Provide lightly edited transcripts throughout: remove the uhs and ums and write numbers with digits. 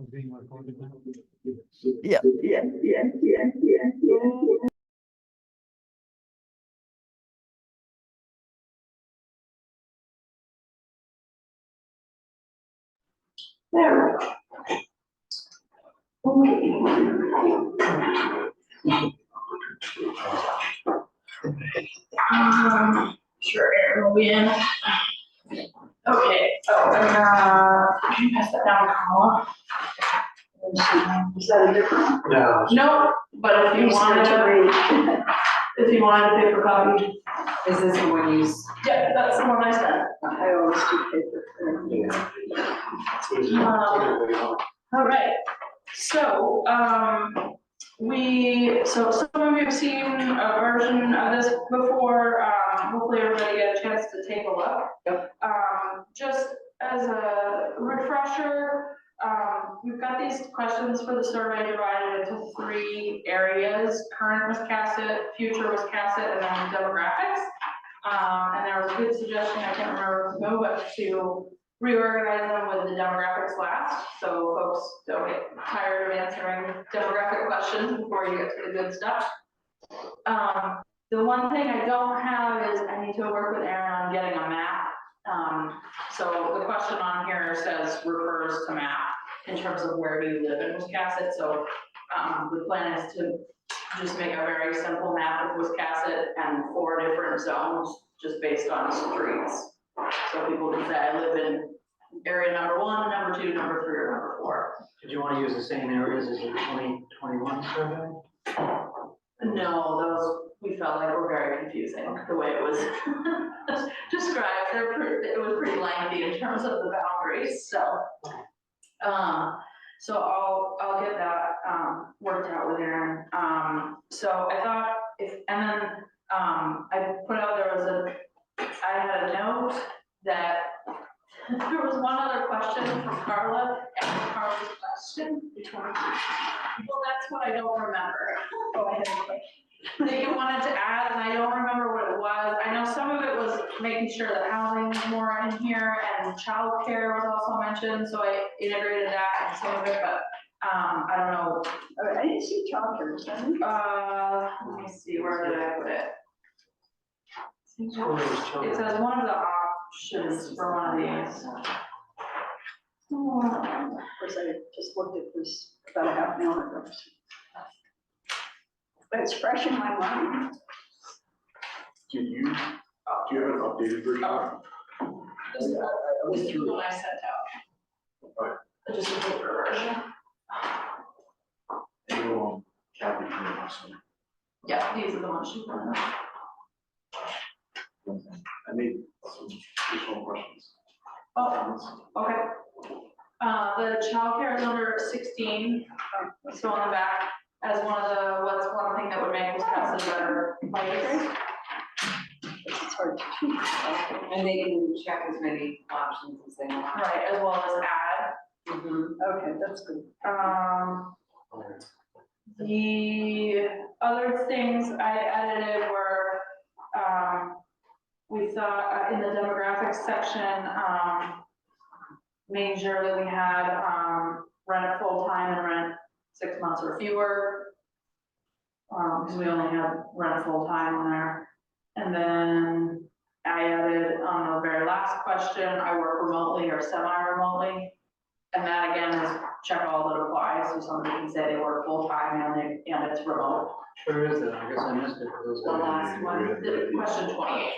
Being recorded now. Yeah. There. Sure, Aaron will be in. Okay, so I'm gonna pass that down to Kamala. Is that a different one? No. No, but if you wanted to read, if you wanted a paper copy. Is this the one you use? Yeah, that's the one I sent. I always do paper. All right, so, so some of you have seen a version of this before, hopefully everybody got a chance to take a look. Yep. Just as a refresher, we've got these questions for the survey divided into 3 areas: current Wiscasset, future Wiscasset, and then demographics. And there was a good suggestion, I can't remember who, but to reorganize them with the demographics last, so folks don't get tired of answering demographic questions before you get to the good stuff. The one thing I don't have is I need to work with Aaron on getting a map. So the question on here says refers to map in terms of where do you live in Wiscasset. So the plan is to just make a very simple map of Wiscasset and 4 different zones just based on streets. So people can say, I live in area number 1, number 2, number 3, or number 4. Did you want to use the same areas as the 2021 survey? No, those we felt like were very confusing, the way it was described. It was pretty lengthy in terms of the boundaries, so. So I'll get that worked out with Aaron. So I thought I put out I had a note that there was one other question from Carla, and Carla's question. Which one? Well, that's what I don't remember. Go ahead. That you wanted to add, and I don't remember what it was. I know some of it was making sure that housing was more in here, and childcare was also mentioned, so I integrated that in some of it, but I don't know. I didn't see childcare, Let me see, where did I put it? It says one of the options for one of these. Of course, I just looked at this about a half an hour ago. But it's fresh in my mind. Do you have an updated version? This is the one I sent out. Right. Just a paper version. And you'll Kathy can also. Yeah, these are the ones she put in. I made some additional questions. Oh, okay. The childcare is under 16, so on the back, as what's one thing that would make Wisconsin better place. It's hard to choose. And they can check as many options as they want. Right, as well as add. Okay, that's good. The other things I edited were, we thought in the demographics section, making sure that we had rent full-time and rent 6 months or fewer, because we only have rent full-time on there. And then I added on the very last question, I work remotely or semi-remotely. And that again is check all that applies, so somebody can say they work full-time and it's remote. Where is that? I guess I missed it. The last one, the question 28.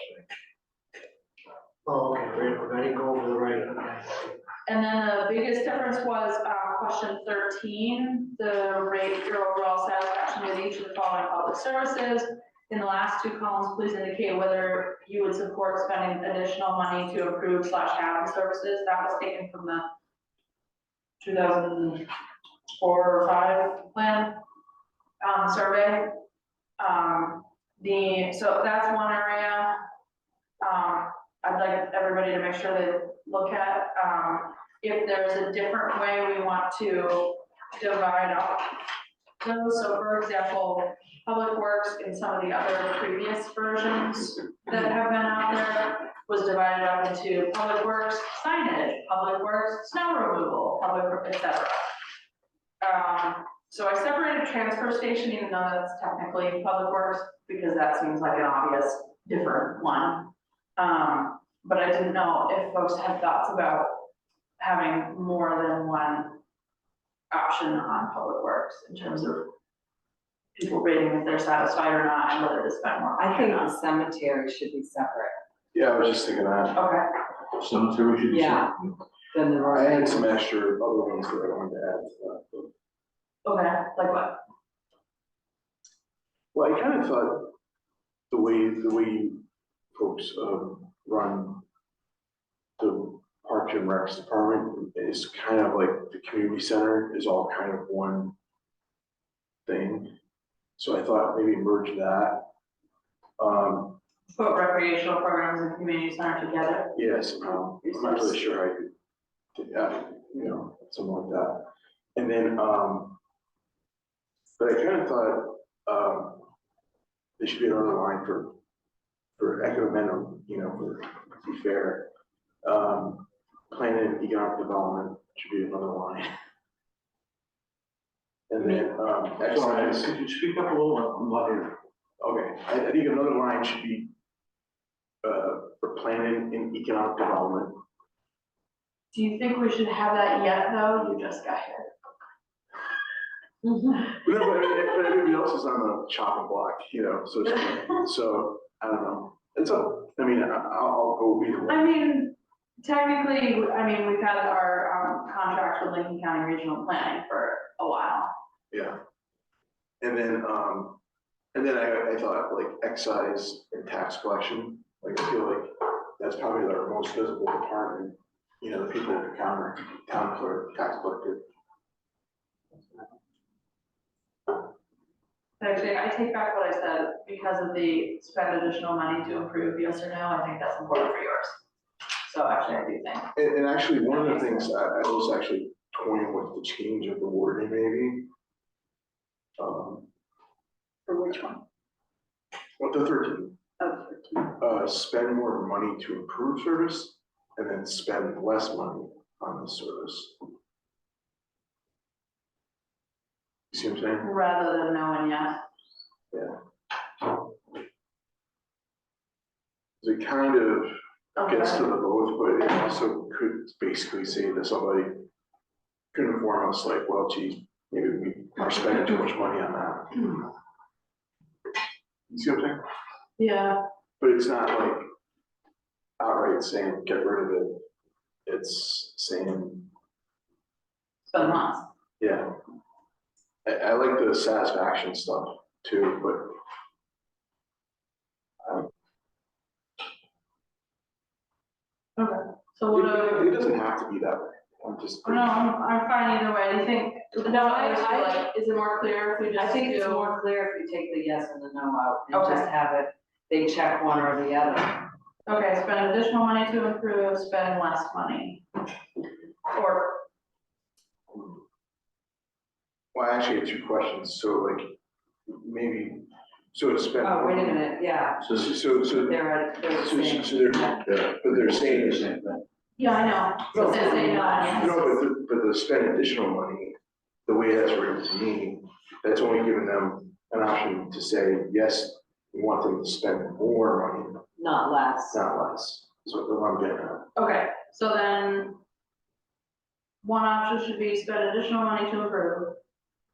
Oh, okay, I didn't go over the right, okay. And then the biggest difference was question 13, the rate your overall satisfaction with each of the following public services. In the last 2 columns, please indicate whether you would support spending additional money to improve / add services. That was taken from the 2004 or 5 plan survey. So that's one area. I'd like everybody to make sure they look at if there's a different way we want to divide up those. So for example, Public Works in some of the other previous versions that have been out there was divided up into Public Works signage, Public Works snow removal, etc. So I separated transfer station, even though that's technically public works, because that seems like an obvious different one. But I didn't know if folks had thoughts about having more than one option on public works in terms of people rating if they're satisfied or not, and whether to spend more I money think or the not. cemetery should be separate Yeah, I was just thinking that. Okay, Cemetery should be. Yeah. than the road. I had some extra other ones that I wanted to add to that. okay, like what? Well, I kind of thought the way you folks run the Parks and Recs department is kind of like the community center is all kind of one thing. So I thought maybe merge that. Put recreational programs and community center together. Yes, I'm not really sure how you could, you know, something like that. And then, but I kind of thought, there should be another line for economic, you know, for to be fair. Planning and economic development should be another line. And then, Sorry, excise. could you speak up a little? I'm not here. Okay, I think another line should be, for planning and economic development. Do you think we should have that yet, though? You just got here. But everybody else is on the chopping block, you know, so, so, I don't know. It's a, I mean, I'll go either way. I mean, technically, we've had our contract with Lincoln County Regional Planning for a while. Yeah. And then I thought like excise and tax collection, like I feel like that's probably our most visible department, you know, the people at the counter, town clerk, tax collector. Actually, I take back what I said, because of the spend additional money to improve, yes or no, I think that's important for yours. So actually, I do think. And actually, one of the things I was actually toying with the change of the wording maybe. For which one? What the 13, Oh, 13. spend more money to improve service and then spend less money on the service. You see what I'm saying? Rather than no and yes. It kind of gets to Okay. the both, but it also could basically say that somebody could inform us like, well, geez, maybe we are spending too much money on that. You see what I'm saying? Yeah, But it's not like outright saying, get rid of it. It's saying, spend less. yeah. I like the satisfaction stuff too, but Okay, so what it doesn't have to be that way. I'm just. no, I'm fine either way. Do you think? No, I- Is it more clear if we just I think it's do- more clear if you take the yes and the no out and Okay. just have it, they check one or the other. Okay, spend additional money to improve, spend less money. Or, Well, I actually have two questions. So like, maybe, so it's spent. Oh, wait a minute, yeah, So, they're the the so same. they're, but they're saying, The same thing. yeah, I know. No, So say no and yes. no, but the spend additional money, the way that's written to me, that's only giving them an option to say, yes, we want them to spend more money, Not less. not less, is what I'm getting at. Okay, so then one option should be spend additional money to improve.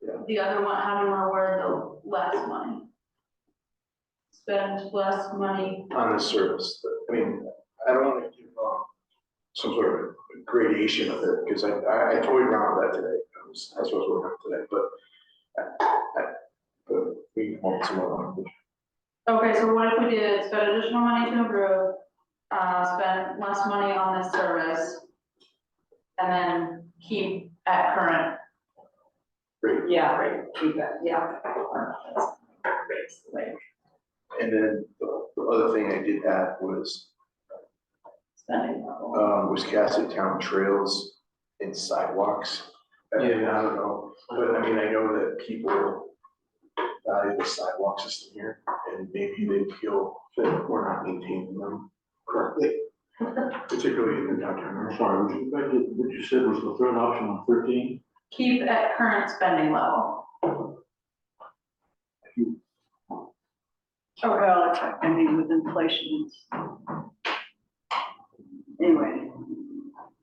Yeah. The other one, how do you want to word the less money? Spend less money. On the service, I mean, I don't want to give, some sort of gradation of it, because I toyed around with that today, that's what I was working on today, but we want some other language. Okay, so what if we did spend additional money to improve, spend less money on this service, and then keep at current Great, Yeah, keep it, yeah. rates, like and then the other thing I did add was spending level. was Cassett Town trails and sidewalks. I don't know, but I mean, I know that people value the sidewalk system here, and maybe they feel that we're not maintaining them correctly, particularly in the downtown I'm area. sorry, what you said was the third option on 13? keep at current spending level. Oh, well, I mean, with inflation, it's. Anyway,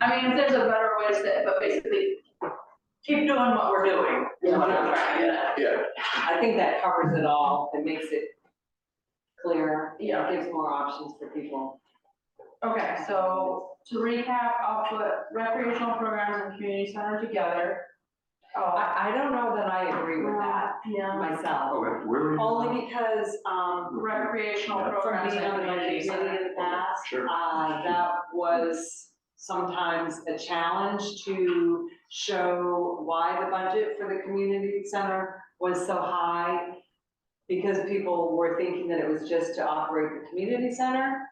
I mean, if there's a better way to say it, but basically, keep doing what we're doing, is what I'm trying to get at. Yeah, I think that covers it all, it makes it clear, Yeah. gives more options for people. Okay, so to recap, I'll put recreational programs and community center together. Oh, I don't know that I agree with that yeah, myself, Okay, where are you? only because, recreational Yeah. from programs being and on the community committee center. in the past, Sure. that was sometimes a challenge to show why the budget for the community center was so high, because people were thinking that it was just to operate the community center.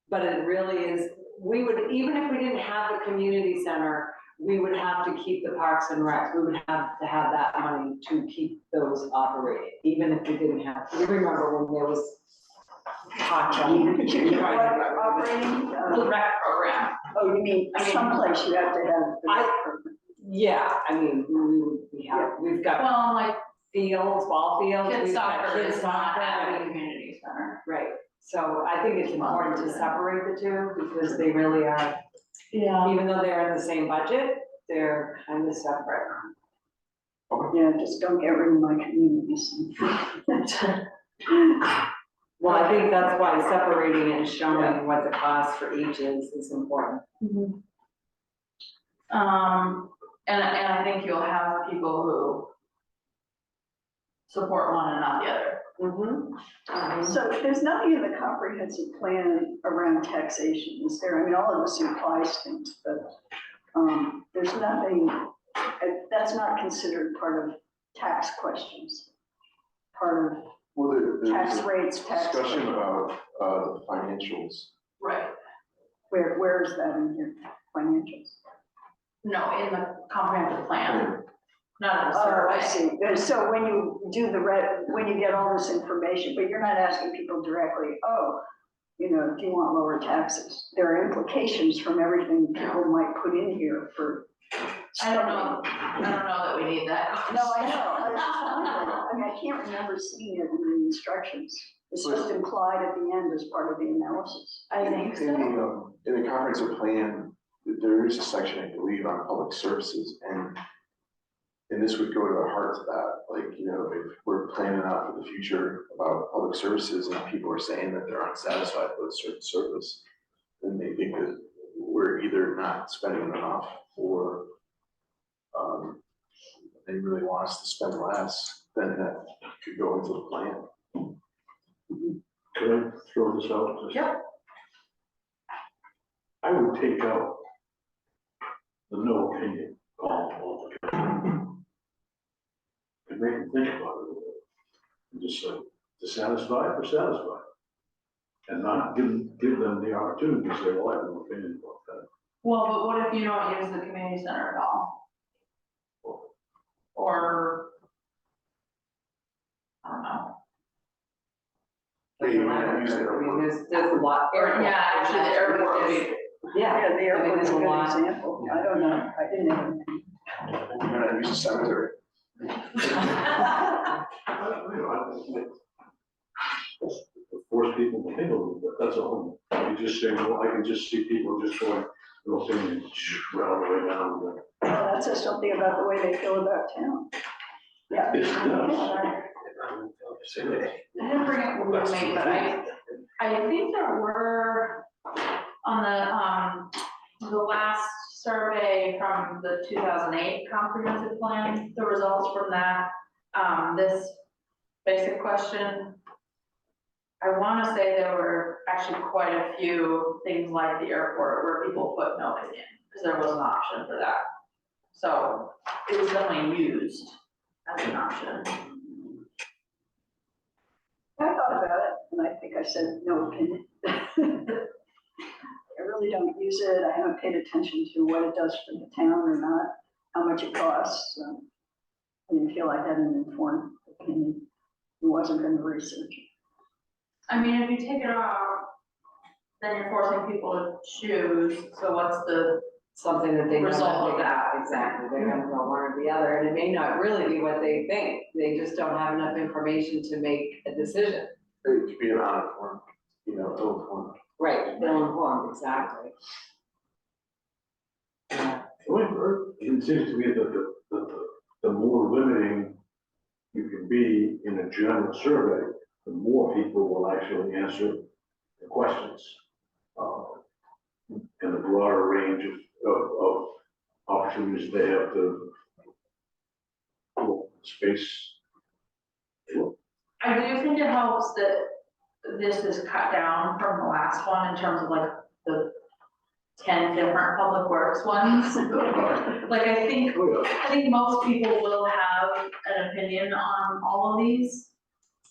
But it really is, we would, even if we didn't have the community center, we would have to keep the parks and recs, we would have to have that money to keep those operating, even if we didn't have, you remember when there was hot you keep what operating, The rec program. oh, you mean someplace you have to have. Yeah, I mean, we've got Well, like fields, ball fields. kids we've got soccer kids is not soccer, at a right. community center. Right, so I think it's important to separate the two, because they really are, Yeah. even though they're in the same budget, they're kind of separate. Yeah, just don't get rid of my communities. Well, I think that's why separating and showing what the cost for each is important. And I think you'll have people who support one and not the other. Mm-hmm. So there's nothing in the comprehensive plan around taxation, is there? I mean, all of this implies things, but there's nothing, that's not considered part of tax questions. Part well, of tax there's a rates, tax. discussion about, the financials. Right. Where is that in your financials? No, in the comprehensive plan, not in the Oh, I survey. see. So when you do when you get all this information, but you're not asking people directly, oh, do you want lower taxes? There are implications from everything people might put in here for. I don't know that we need that. No, I know. I was just wondering. I mean, I can't remember seeing it in the instructions. It's just implied at the end as part of the analysis. I think so. In the comprehensive plan, there is a section, I believe, on public services, and this would go to the heart of that, like, if we're planning out for the future about public services and people are saying that they're unsatisfied with a certain service, then they think that we're either not spending enough or they really want us to spend less, then that could go into the plan. Could I throw this out? Yep. I would take out the no opinion column altogether. And make them think about it a little bit. And just say, dissatisfied or satisfied? And not give them the opportunity to say, well, I have no opinion about that. Well, but what if you don't use the community center at all? Or, I don't know. Hey, you might not use it. I mean, there's a lot. Yeah, actually, the airport would be. Yeah, Yeah, the airport's a there's a good lot. example. I don't know. I didn't have. You might not use a cemetery. Force people to think a little bit, that's all. You just say, well, I can just see people just going, no opinion, right all the way down. Well, that says something about the way they feel about town. Yeah. It does. I didn't bring it with me, but I think there were on the last survey from the 2008 comprehensive plan, the results from that, this basic question. I want to say there were actually quite a few things like the airport where people put no opinion, because there was an option for that. So it was definitely used as an option. I thought about it, and I think I said no opinion. I really don't use it. I haven't paid attention to what it does for the town or not, how much it costs. I didn't feel I had an informed opinion. I wasn't going to research it. I mean, if you take it off, then you're forcing people to choose, so what's the something that they know Result of nothing that. about. Exactly, they're gonna go one or the other, and it may not really be what they think, they just don't have enough information to make a decision. It could be an uninformed, ill-informed. Right. Ill-informed, exactly. Yeah. It seems to me that the more limiting you can be in a general survey, the more people will actually answer the questions. And the broader range of opportunities they have to space. I do think it helps that this is cut down from the last one in terms of like the 10 different public works ones. Like, I think most people will have an opinion on all of these.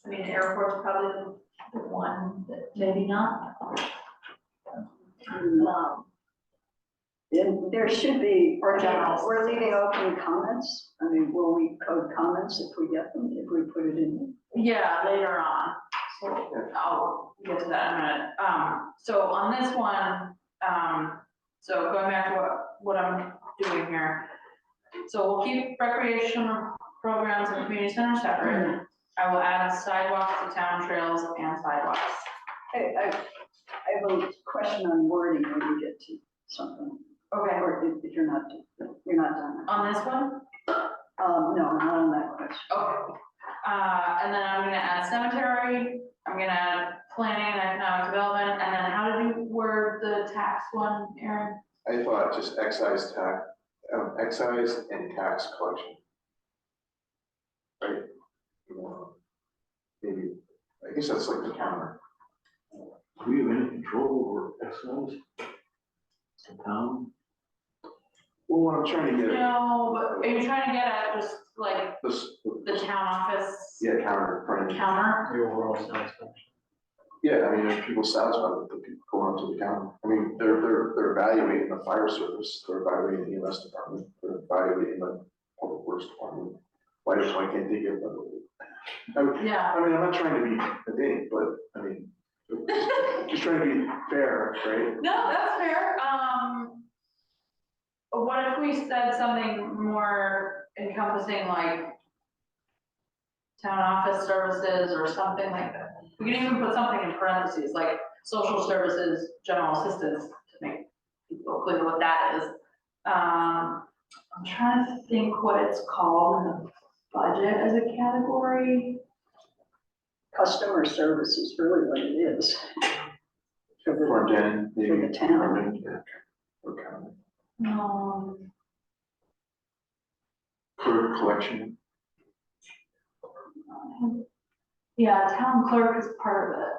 I mean, airport's probably the one that maybe not. And there should be, Or general. we're leaving open comments. I mean, will we code comments if we get them, if we put it in? Yeah, later on, so I'll get to that in a minute. So on this one, so going back to what I'm doing here. So we'll keep recreational programs and community centers separate. I will add sidewalks to town trails and sidewalks. I have a question on wording when you get to something, Okay, or if you're not done. on this one? No, not on that question. Okay. And then I'm gonna add cemetery, I'm gonna add planning and economic development, and then how did you word the tax one, Aaron? I thought just excise and tax collection. Right? Maybe, I guess that's like the counter. Do we have any control over excise? The town? Well, what I'm trying to get at, No, but are you trying to get at just like this, the town office yeah, counter, front end. counter? The overall satisfaction. Yeah, I mean, if people satisfied with the people going up to the counter, I mean, they're evaluating the fire service, they're evaluating the EMS department, they're evaluating the public works department. Why can't they give them? Yeah, I mean, I'm not trying to be a dick, but, I mean, just trying to be fair, right? no, that's fair. What if we said something more encompassing like town office services or something like that? We can even put something in parentheses, like social services, general assistance, to make people clear what that is. I'm trying to think what it's called in the budget as a category. Customer service is really what it is. For the, Front end, maybe. for the town. Front end, yeah. Or counter. Clerk collection, Yeah, town clerk is part of it.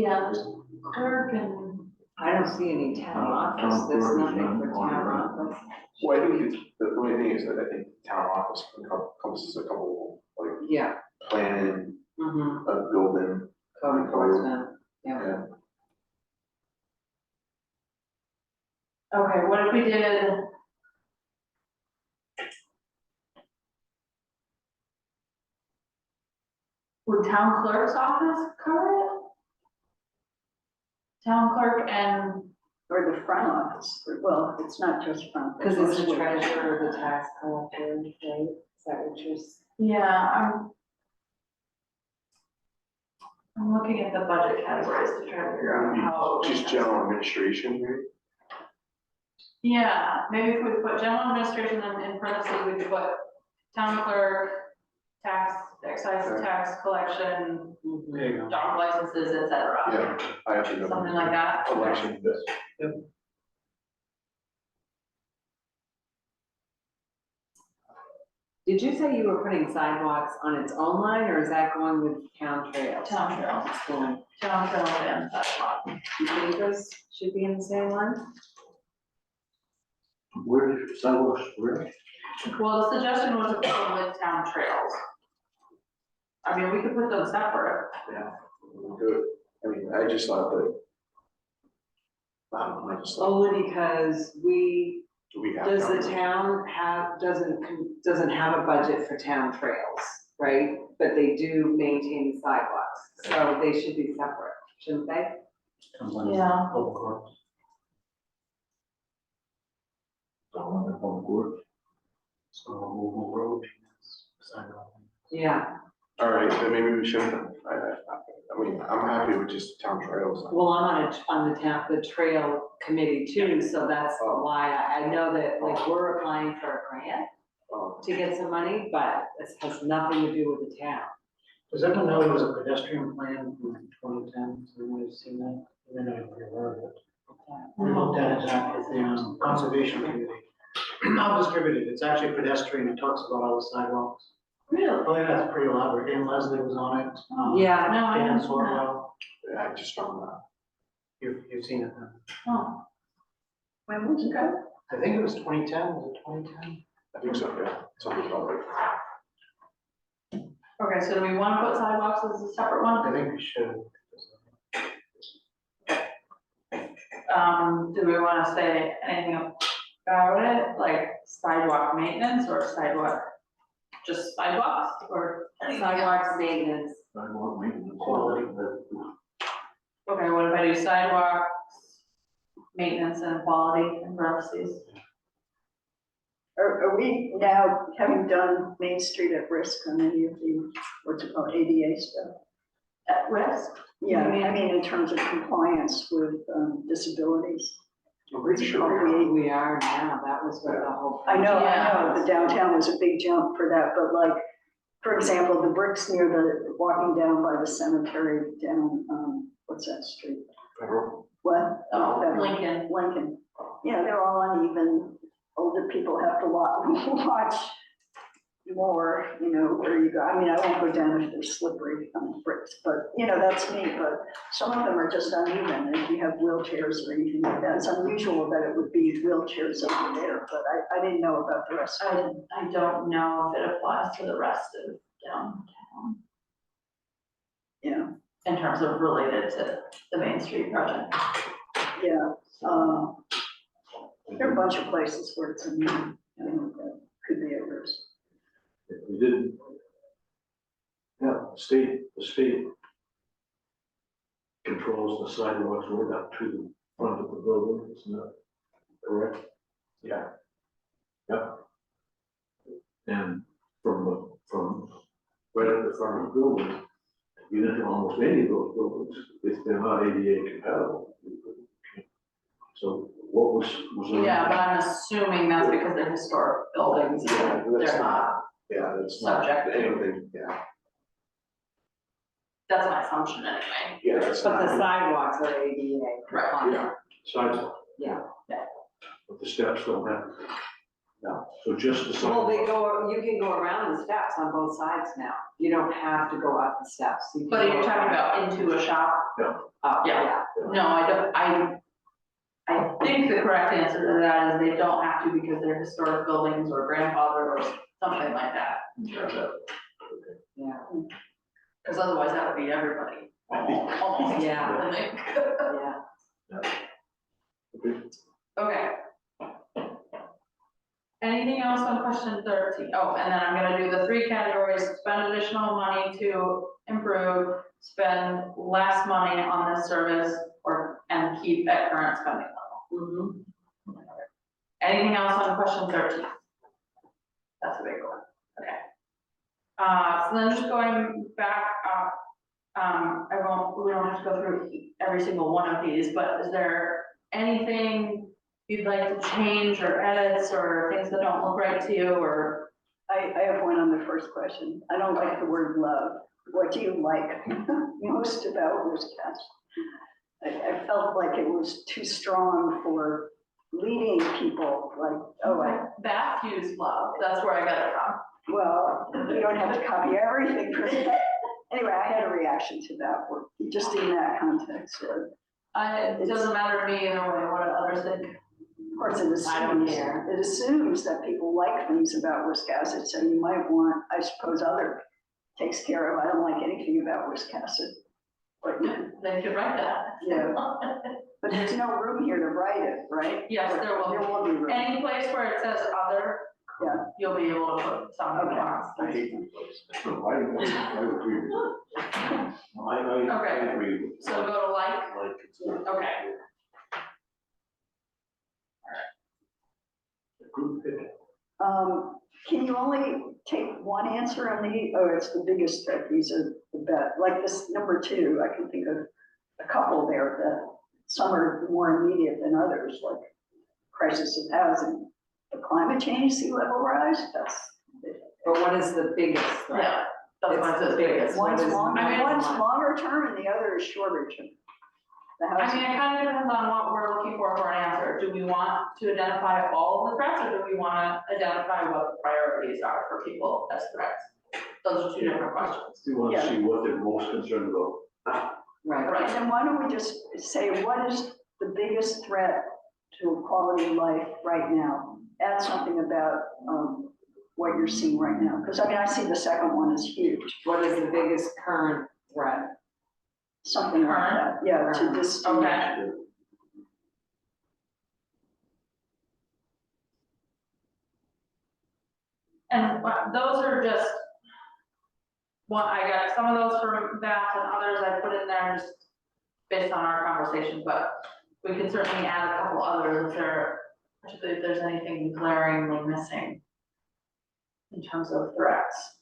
Yeah, there's clerk and, I don't see any town office, there's nothing for town office. well, I think the only thing is that I think town office encompasses a couple, like, Yeah. planning, Mm-hmm. building, Code enforcement, yeah. yeah. okay, what if we did? Would town clerk's office cover it? Town clerk and, Or the front office, well, it's not just front. Because it's the mostly- treasurer, the tax collector, right? Is that what you're? yeah, I'm looking at the budget categories to try to figure out how. Just general administration, right? Yeah, maybe if we put general administration in parentheses, we could put town clerk, tax, excise tax collection, Mhm. There you go. dog licenses, et cetera. Yeah, I have to know. Something like that. Election, Did you say you were putting sidewalks on its own line, or is that going with town trails? Town trails, Going- town trails and sidewalk. Do you think those should be in the same line? Where is sidewalks, where? Well, the suggestion was to put them with town trails. I mean, we could put them separate. good. I mean, I just thought that. I don't know, I just thought, Only because do we have? does the to- town doesn't have a budget for town trails, right? But they do maintain sidewalks, so they should be separate, shouldn't they? Comes under Yeah. public works. on the public works. So we'll road maintenance, sidewalk. Yeah, All right, then maybe we shouldn't, I mean, I'm happy with just town trails. well, I'm on the town, the trail committee too, so that's why I know that, like, we're applying for a grant to get some money, but this has nothing to do with the town. Does everyone know there was a pedestrian plan in 2010? Has anyone seen that? I know you're aware of it. We looked at it at the conservation committee. Not distributed, it's actually pedestrian, it talks about all the sidewalks. Really? Oh, yeah, that's pretty elaborate, and Leslie was on it. Yeah, No, I Dan haven't seen that. Sorwell, Yeah, I just don't know. you've seen it then. Oh, When was it? I think it was 2010, was it 2010? I think so, yeah, something about like. okay, so do we wanna put sidewalks as a separate one? I think we should. Do we wanna say anything about it, like sidewalk maintenance or sidewalk, just sidewalks or sidewalks maintenance. Sidewalk maintenance. Quality. Okay, what if I do sidewalks, maintenance and quality and parentheses? Are we now, having done Main Street at risk on any of the, what's it called, ADA stuff? At risk? Yeah, You mean- I mean, in terms of compliance with disabilities. I'm pretty sure. We are now, that was what the whole. I know, Yeah. the downtown was a big jump for that, but like, for example, the bricks near the, walking down by the cemetery down, what's that street? Federal. What? Oh, Federal. Lincoln. Lincoln. You know, they're all uneven. Older people have to watch more, you know, where you go. I mean, I won't go down if they're slippery bricks, but, you know, that's me. But some of them are just uneven, and if you have wheelchairs or anything like that, it's unusual that it would be wheelchairs over there, but I didn't know about the rest. I don't know if it applies to the rest of downtown Yeah, in terms of related to the Main Street project. yeah. There are a bunch of places where it's uneven, and that could be at risk. If we didn't. Yeah, the state controls the sidewalks right up to the front of the building, isn't that correct? Yeah. Yep. And from right at the front of the building, you get into almost any of those buildings, if they're not ADA compatible. So what was. Yeah, but I'm assuming that's because they're historic buildings, Yeah, and that's they're not, Yeah, that's not Subject. anything, yeah. that's my assumption anyway. Yeah, that's But the not. sidewalks are ADA. Right. compliant. Yeah, sidewalk. Yeah. But the steps don't have. No, so just the Well, sidewalk. you can go around the steps on both sides now. You don't have to go up the steps. You can But you're go talking around. about into a shop? Oh, Yeah. No, I don't, I think the correct answer to that is they don't have to because they're historic buildings or grandfather or something like that. In terms of, Yeah, because otherwise that would be everybody. Almost. Yeah. I think. yeah. Okay. Okay. Anything else on question 13? Oh, and then I'm gonna do the three categories: spend additional money to improve, spend less money on this service, and keep at current spending level. Anything else on question 13? That's a big one, okay. So then just going back up, we don't have to go through every single one of these, but is there anything you'd like to change or edits or things that don't look right to you or? I have one on the first question. I don't like the word love. What do you like most about Wiscasset? I felt like it was too strong for leading people, like, Bath used love, that's where I got it from. well, you don't have to copy everything from that. Anyway, I had a reaction to that word, just in that context. It doesn't matter to me either way, what others think. Of course, it I don't assumes, care. it assumes that people like things about Wiscasset, so you might want, I suppose, other takes care of, I don't like anything about Wiscasset. But, They could write that. yeah, but there's no room here to write it, right? Yes, there will be. There will be room. Any place where it says other, Yeah. you'll be able to put something Okay. on. I hate that place. So I agree with you. I Okay. agree with you. So go to like, Like, it's, okay. Group picnic. Can you only take one answer on the, oh, it's the biggest threat, these are the best, like this number 2, I can think of a couple there that some are more immediate than others, like crisis of housing, the climate change, sea level rise, that's. But what is the biggest threat? Yeah, that's why it says biggest. One's is long, I mean, one's longer term and the other is shorter term. The I housing, mean, it kind of depends on what we're looking for an answer. Do we want to identify all of the threats, or do we want to identify what the priorities are for people as threats? Those are 2 different questions. We want Yeah. to see what they're most concerned about. Right. and then why don't we just say, what is the biggest threat to quality of life right now? Add something about, what you're seeing right now, because I mean, I see the second one is huge, What is the biggest current threat? something like that, yeah, to this. Okay. And those are just, I got some of those from Beth and others I put in there just based on our conversation, but we can certainly add a couple others particularly if there's anything glaringly missing in terms of threats.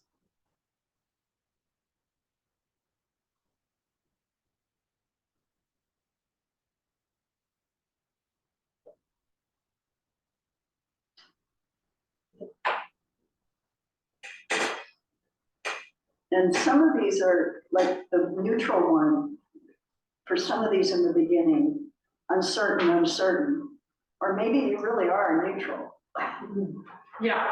And some of these are, like the neutral one, for some of these in the beginning, uncertain, or maybe you really are neutral. Yeah,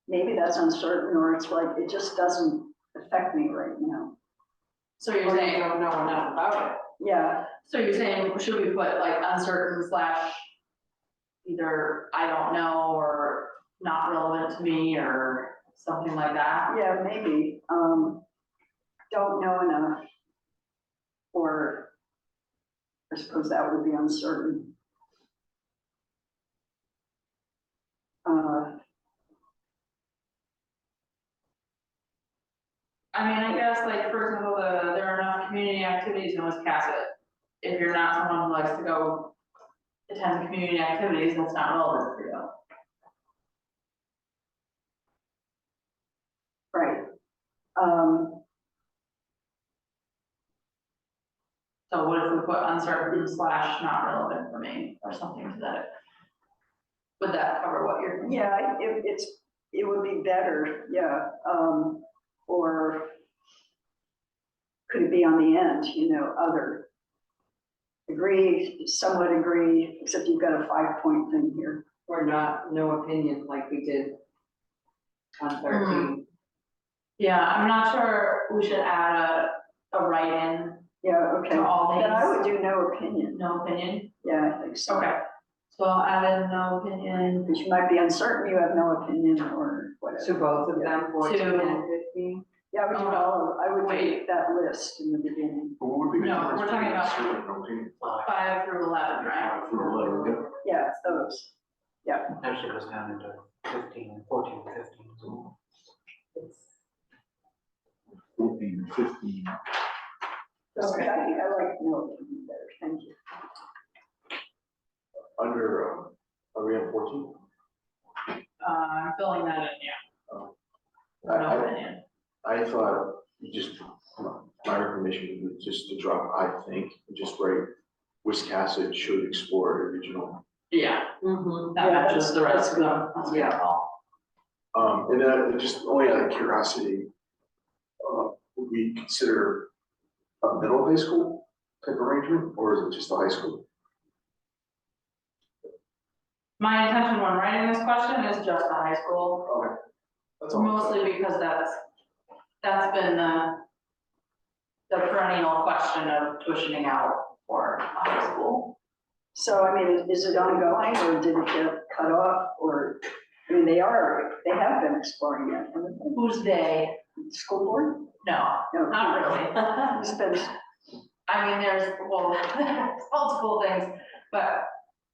Maybe that's uncertain, or it's like, it just doesn't affect me right now. so you're Or you saying, don't know enough about it. Yeah, should we put like uncertain / either I don't know or not relevant to me or something like that? yeah, maybe, don't know enough. Or I suppose that would be uncertain. I mean, I guess like, for example, there are enough community activities in Wiscasset. If you're not someone who likes to go attend community activities, that's not relevant for you. Right. So what if we put uncertain / not relevant for me, or something to that? Would that cover what you're thinking? Yeah, it would be better, yeah, or could it be on the end, other? Agree, somewhat agree, except you've got a 5-point thing here. Or not, no opinion like we did on 13. Yeah, I'm not sure we should add a write-in Yeah, okay, to all then I would these, do no opinion, no opinion. yeah, I think so. Okay, so I'll add in no opinion. Because you might be uncertain, you have no opinion, or whatever. To both of them, 14 To- and 15? Yeah, I would do all of, I would Wait. make that list in the beginning, But what would be the No, difference we're talking between about- certain and opinion? 5 through 11, right? For 11, yeah, those, Actually goes down into 15, 14, 15 as well. 14 and 15. okay, I think I like no opinion better, thank you. Under, are we on 14? I'm filling that in, yeah. No opinion. I thought you just, my recommendation would just to drop, I think, and just write, Wiscasset should explore a regional. Yeah, Mm-hmm. that Yeah, matches the rest of them. that's That's good. And then just only out of curiosity, would we consider a middle high school type arrangement, or is it just a high school? My intention when writing this question is just the high school, Okay. That's all. mostly because that's been the perennial question of tuitioning out for a high school. So, I mean, is it ongoing, or did it get cut off, or, I mean, they have been exploring it, haven't they? Who's they? School board? No, No. not really. It's been, I mean, there's multiple things, but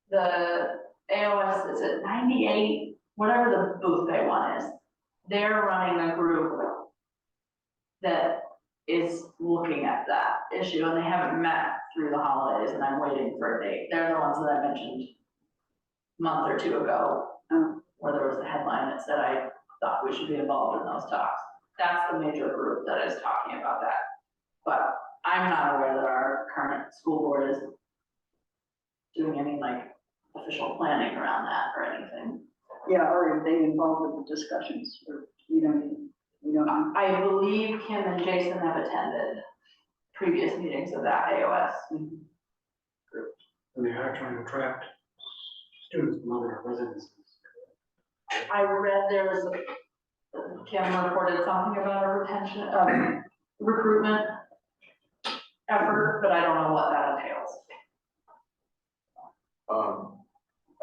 the AOS is at 98, whatever the booth they want is. They're running a group that is looking at that issue, and they haven't met through the holidays, and I'm waiting for a date. They're the ones that I mentioned month or two ago, Oh. where there was a headline that said I thought we should be involved in those talks. That's the major group that is talking about that. But I'm not aware that our current school board is doing any like official planning around that or anything. Yeah, or are they involved with the discussions, or you don't, I believe Kim and Jason have attended previous meetings of that AOS. And they are trying to attract students from other residences. I read there was, Kim reported something about a retention, recruitment effort, but I don't know what that entails.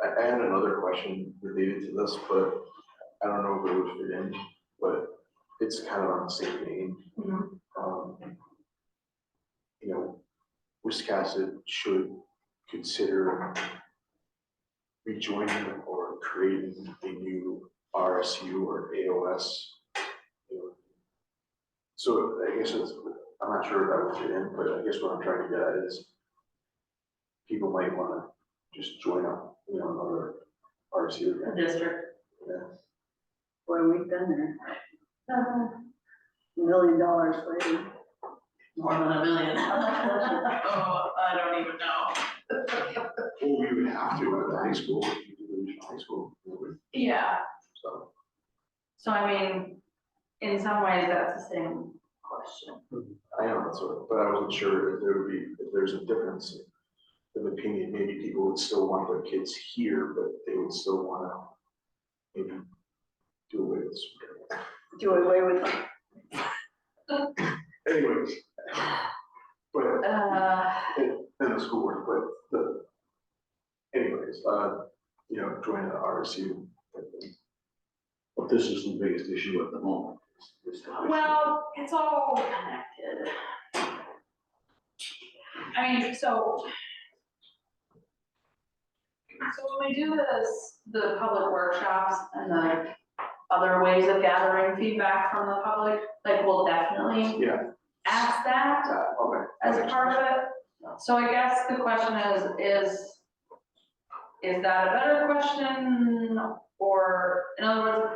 I had another question related to this, but I don't know if it would fit in, but it's kind of on the same vein. Mhm. You know, Wiscasset should consider rejoining or creating a new RSU or AOS. You know. So I guess it's, I'm not sure if that would fit in, but I guess what I'm trying to get at is people might want to just join up, you know, another RSU The again. district. Yeah. boy, we've been there, $1 million later. More than $1 million. Oh, I don't even know. Well, we would have to at the high school, if you do the regional high school, we would, Yeah, so. so I mean, in some ways, that's the same question. I know, that's what, but I wasn't sure if there would be, if there's a difference of opinion, maybe people would still want their kids here, but they would still wanna maybe do away with spring. Do away with, Anyways. But, in the school work, but anyways, you know, join the RSU. But this is the biggest issue at the moment. is the high school. Well, it's all connected. I mean, so when we do this, the public workshops and the other ways of gathering feedback from the public, like, we'll definitely Yeah, ask that okay. as a part of it. So I guess the question is that a better question? Or, in other words,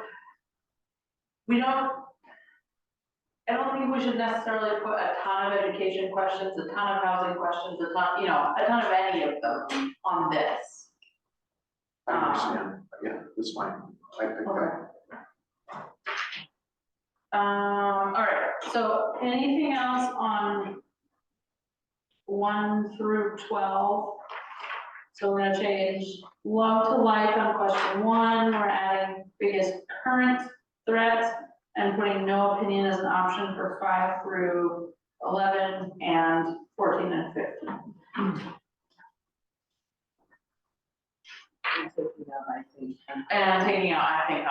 I don't think we should necessarily put a ton of education questions, a ton of housing questions, a ton of any of them on this. I understand, yeah, that's fine, I think that. All right, so anything else on 1 through 12? So we're gonna change love to like on question 1, we're adding biggest current threat and putting no opinion as an option for 5 through 11 and 14 and 15. And taking out, I think,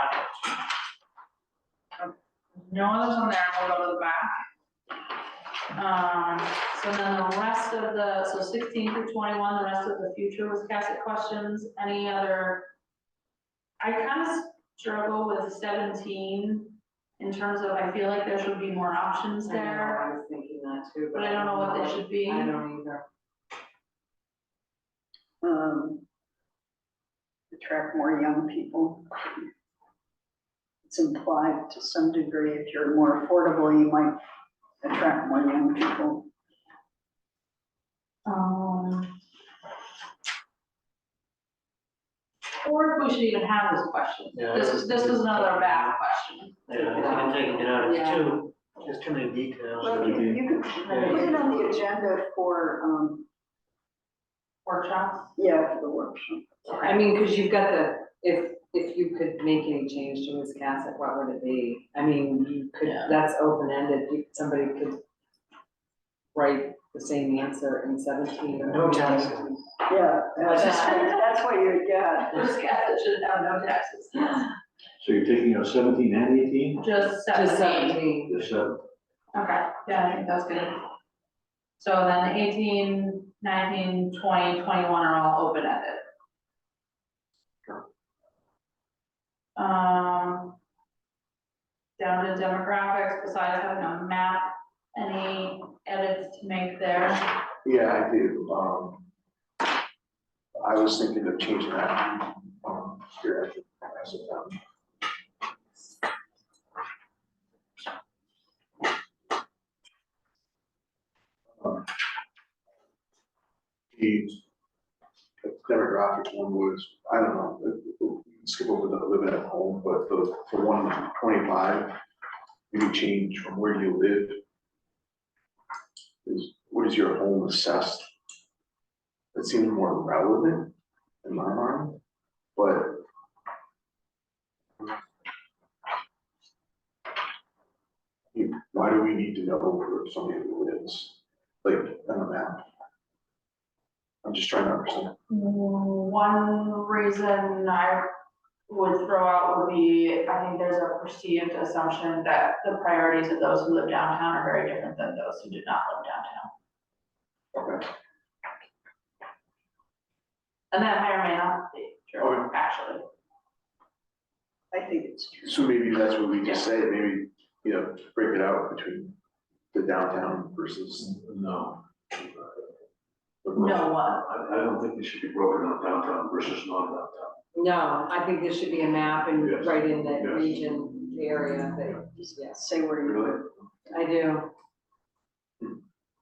no others on there, we'll go to the back. So then the rest of so 16 through 21, the rest of the future Wiscasset questions, any other? I kind of struggle with 17 in terms of, I feel like there should be more options there, I was thinking that too. but I don't know what they should be. I don't either. attract more young people. It's implied to some degree, if you're more affordable, you might attract more young people. Or if we should even have this question. Yeah, This is another bad question. Yeah, you can take it out, it's too, there's too many details. Well, you could put it on the agenda for, Workshops. yeah, for the workshop. I mean, cause you've got if you could make any change to Wiscasset, what would it be? I mean, you could, Yeah. that's open-ended, somebody could write the same answer in 17. or- No taxes. Yeah, that's what you get. Wiscasset should have no taxes. So you're taking out 17 and 18? Just Just 17. 17. Just 7. Okay, yeah, I think that's good. So then 18, 19, 20, 21 are all open-ended. Down to demographics, besides having a map, any edits to make there? Yeah, I do, I was thinking of changing that, experience as a town. The demographic one was, I don't know, we can skip over the living at home, but the 125, maybe change from where you live. Is, what is your home assessed? That seems more relevant in my mind, but why do we need to know for somebody who lives, like, on a map? I'm just trying to understand. One reason I would throw out would be, I think there's a perceived assumption that the priorities of those who live downtown are very different than those who do not live downtown. Okay. And that may or may not be true, Okay. actually. I think it's true. So maybe that's what we just say, maybe, you know, break it out between the downtown versus. No. No one. I don't think they should be broken up downtown versus non-downtown. No, I think there should be a map and Yes. right in the Yes. region, the area that, yes, Say where you Really? I do.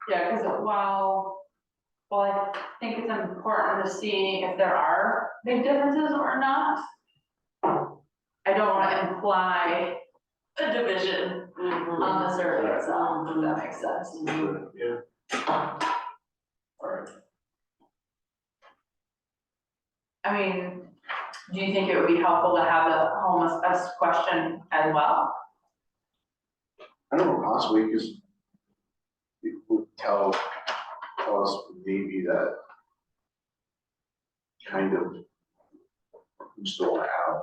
Yeah, because while I think it's important to see if there are big differences or not, I don't want to imply a division on the survey itself, if that makes sense. Yeah. I mean, do you think it would be helpful to have the homeless question as well? I don't know, possibly, because it would tell us maybe that kind of who's still out,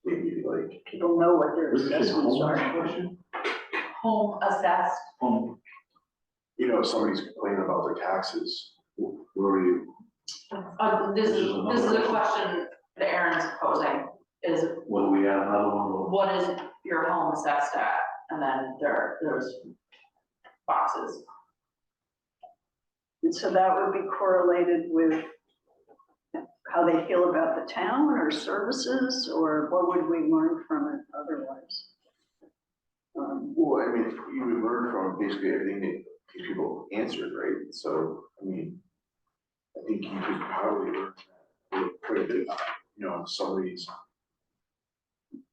maybe like. people know what their What did you say, assessments homeless are. question? Home assessed, Home, You know, if somebody's complaining about their taxes, where are you? this This is is another a question that Aaron's posing, is what do we add another one? what is your home assessed at? And then there's boxes. And so that would be correlated with how they feel about the town or services, or what would we learn from it otherwise? Well, I mean, you would learn from basically everything that these people answered, right? So, I mean, I think you could probably learn that quite a bit, you know, some of these,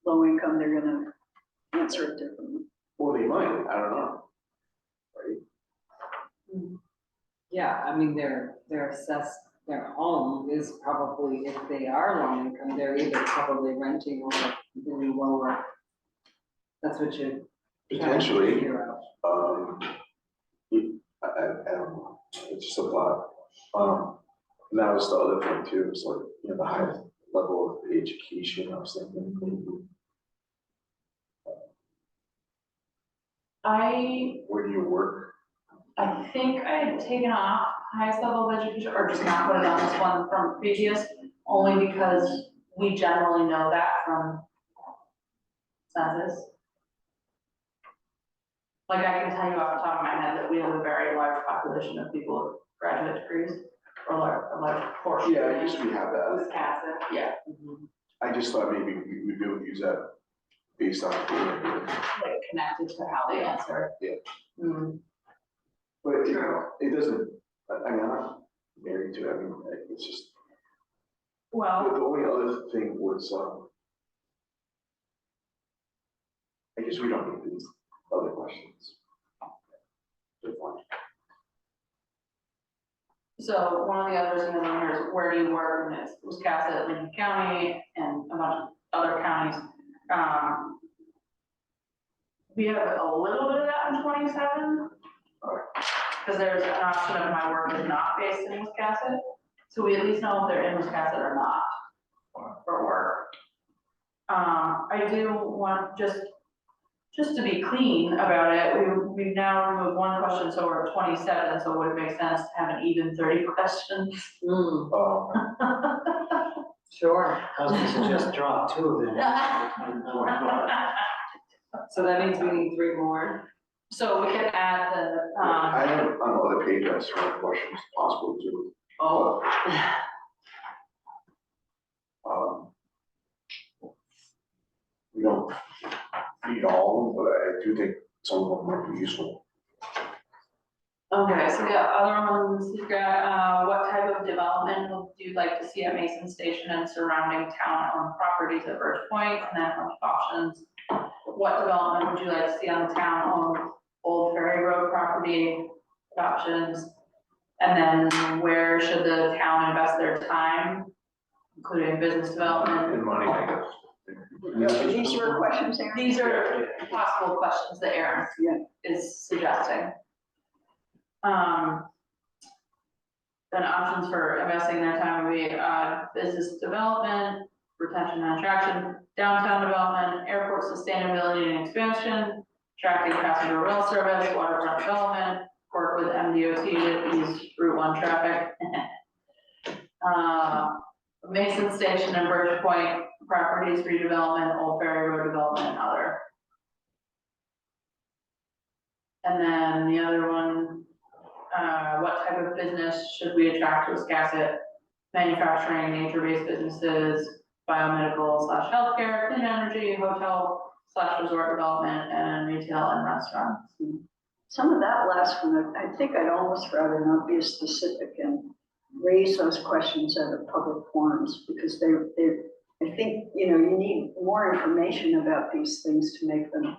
Low income, they're gonna answer it differently. well, they might, I don't know. Right? Yeah, I mean, their assessed, their home is probably, if they are low income, they're either probably renting or even lower. That's what you. Potentially, figure out. I don't know, it's just a thought. And that was the other thing too, was like, you know, the highest level of education, I was thinking, maybe, where do you work? I think I had taken off highest level of education, or just not put it on this one from previous, only because we generally know that from census. Like, I can tell you off the top of my head that we have a very large population of people with graduate degrees, or a large portion. Yeah, I guess we have that. Wisconsin, yeah, I just thought maybe we'd be able to use that based on. like connected to how they answer. Yeah. Mm. But True. it doesn't, I mean, I'm not married to it, I mean, it's just, Well, the only other thing was, I guess we don't need these other questions. They're fine. so one of the others in the room here is where do you work, and it's Wiscasset, Lincoln County, and a bunch of other counties. We have a little bit of that in 27. Because there's an option of my work is not based in Wiscasset, so we at least know if they're in Wiscasset or not for work. I do want, just to be clean about it, we've now removed one question, so we're at 27, so would it make sense to have an even 30 questions? Sure, I was gonna suggest drop 2 of them. so that means we need 3 more. So we can add the, I have on the other page, I have some questions possible too. oh, read all of them, but I do think some of them might be useful. Okay, so the other ones, you've got, what type of development would you like to see at Mason Station and surrounding town-owned properties at Birch Point, and then a bunch of options. What development would you like to see on the town-owned Old Ferry Road property, options? And then where should the town invest their time, including business development? And money, I guess. These were questions, Aaron? These are possible questions that Aaron Yeah. is suggesting. Then options for investing their time would be, business development, retention and attraction, downtown development, airport sustainability and expansion, attracting passenger rail service, waterfront development, work with MDOT to ease Route 1 traffic. Mason Station and Birch Point properties redevelopment, Old Ferry Road development, and other. And then the other one, what type of business should we attract to Wiscasset? Manufacturing, nature-based businesses, biomedical / healthcare, clean energy, hotel / resort development, and retail and restaurants. Some of that last one, I think I'd almost rather not be as specific and raise those questions at a public forums, because I think, you know, you need more information about these things to make them,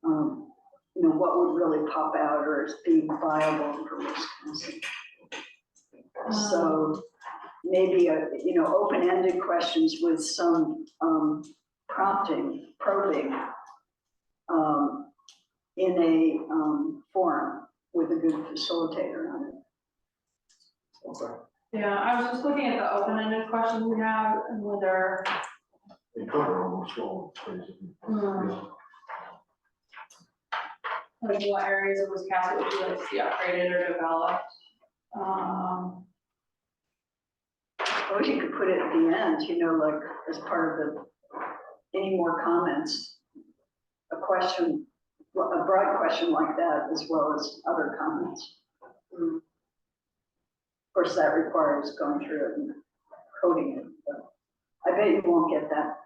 you know, what would really pop out or as being viable for Wisconsin. So maybe, you know, open-ended questions with some prompting, probing in a forum with a good facilitator on it. Okay. Yeah, I was just looking at the open-ended questions we have and whether, They cover almost all places. like what areas of Wisconsin would you like to see upgraded or developed? Or you could put it at the end, you know, like as part of any more comments, a question, a broad question like that, as well as other comments. Of course, that requires going through it and coding it, but I bet you won't get that.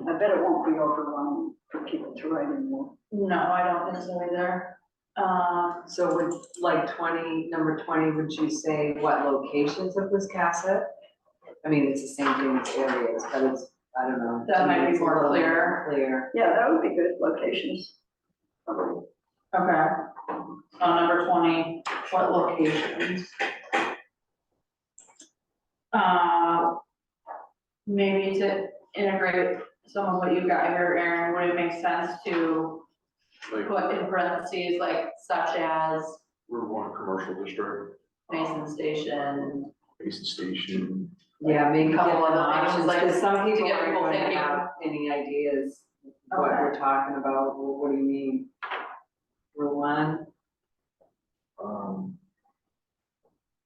I bet it won't be overwhelming for people to write anymore. No, I don't think so either. So would, like number 20, would you say what locations of Wiscasset? I mean, it's the same thing as areas, but it's, I don't know. That might be it's a more little clear. Clear. Yeah, that would be good, locations. Okay. Number 20, what locations? Maybe to integrate some of what you've got here, Aaron, would it make sense to Like, put in parentheses, like such as Route 1 commercial district, Mason Station? Mason Station. Yeah, maybe give them Couple other things, options, like, because some to people get aren't people going to thinking. have any ideas what Okay. we're talking about. Well, what do you mean? Route 1?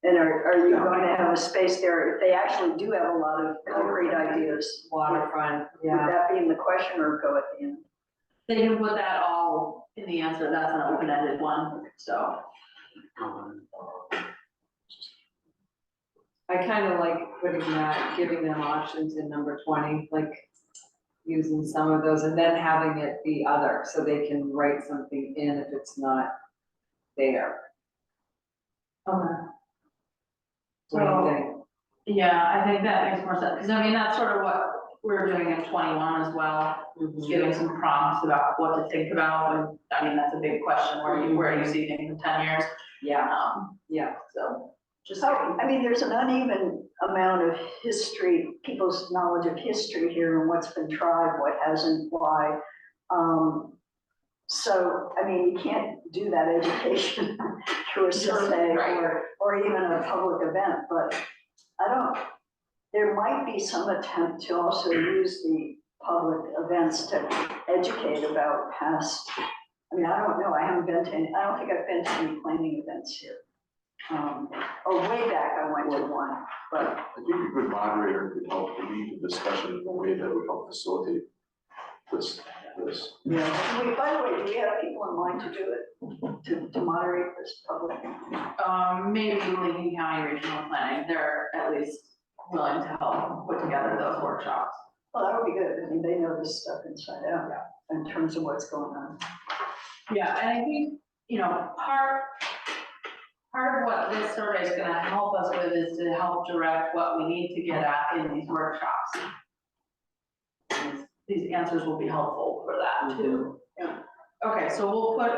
And are you going to have a space there, if they actually do have a lot of concrete ideas? Waterfront, Would yeah. that be in the question or go at the end? They can put that all in the answer, that's an open-ended one, so. I kind of like putting that, giving them options in number 20, like using some of those and then having it be other, so they can write something in if it's not there. Okay. What do you So- think? Yeah, I think that makes more sense, because I mean, that's sort of what we're doing in 21 as well, giving some prompts about what to think about, and, I mean, that's a big question, where you see things in 10 years, Yeah, yeah. so, just. So, I mean, there's an uneven amount of history, people's knowledge of history here and what's been tried, what hasn't, why. So, I mean, you can't do that education through a survey Right. or even a public event, but there might be some attempt to also use the public events to educate about past, I mean, I don't know, I don't think I've been to any planning events here. Way back I went to one, but I think a good moderator could help lead the discussion in a way that would help facilitate this. by the way, do we have people in mind to do it, to moderate this public? Maybe Lincoln County Regional Planning, they're at least willing to help put together those workshops. Well, that would be good. I mean, they know this stuff inside out in terms of what's going on. Yeah, and I think, you know, part of what this survey is gonna help us with is to help direct what we need to get at in these workshops. These answers will be helpful for that too. Yeah. Okay, so we'll put,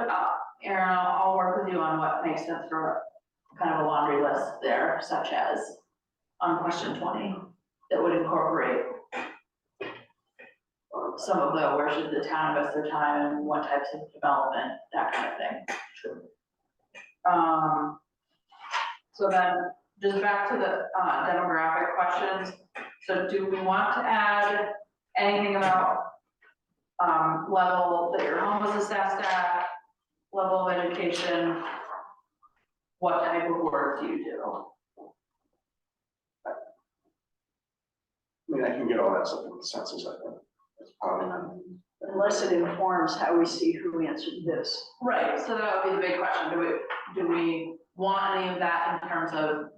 Aaron, I'll work with you on what makes sense for kind of a laundry list there, such as on question 20, that would incorporate some of the, where should the town invest their time and what types of development, that kind of thing. So then, just back to the demographic questions. So do we want to add anything about level that your home is assessed at, level of education? What type of work do you do? I mean, I can get all that stuff in the census, I think. It's probably not. Unless it informs how we see who answered this. Right, so that would be the big question. Do we want any of that in terms of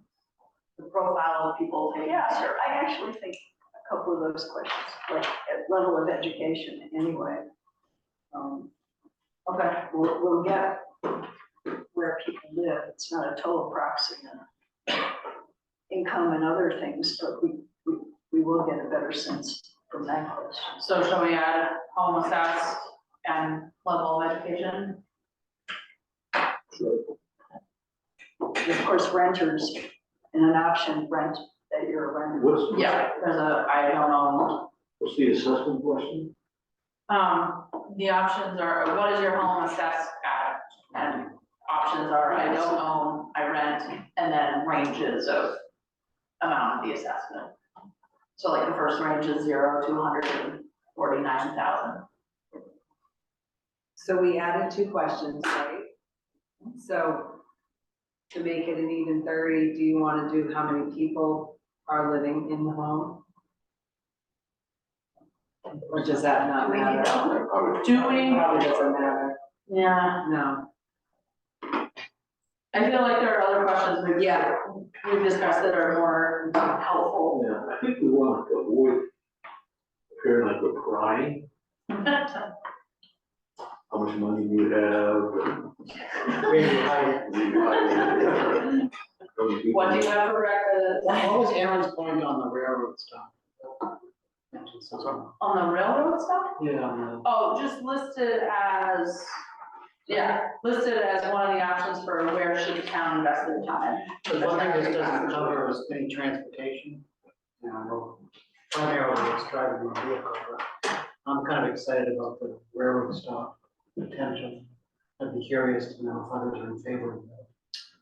the profile of people taking Yeah, the so survey? I actually think a couple of those questions, like at level of education anyway. Okay, We'll get where people live. It's not a total proxy on income and other things, but we will get a better sense from that question. so shall we add home assessed and level of education? And of course, renters, and an option rent that you're a renter. Yeah, there's a, I don't know. What's the assessment question? The options are, what is your home assessed at? And options are, I don't own, I rent, and then ranges of amount of the assessment. So like the first range is 0 to 149,000. So we added 2 questions, right? So to make it an even 30, do you want to do how many people are living in the home? Or does that not Do we need matter? that? Do we? Probably doesn't matter. Yeah, No. I feel like there are other questions Yeah. we've discussed that are more helpful. Yeah, I think we want to avoid appearing like we're crying. How much money do you have? Maybe higher. What do you have for breakfast? What was Aaron's point on the railroad stuff? On the railroad stuff? Yeah, on the. Oh, just listed as, listed as one of the options for where should the town invest their time. The one thing this doesn't cover is any transportation. You know, primarily it's driving my vehicle, but I'm kind of excited about the railroad stuff, potential. I'd be curious to know if others are in favor of that.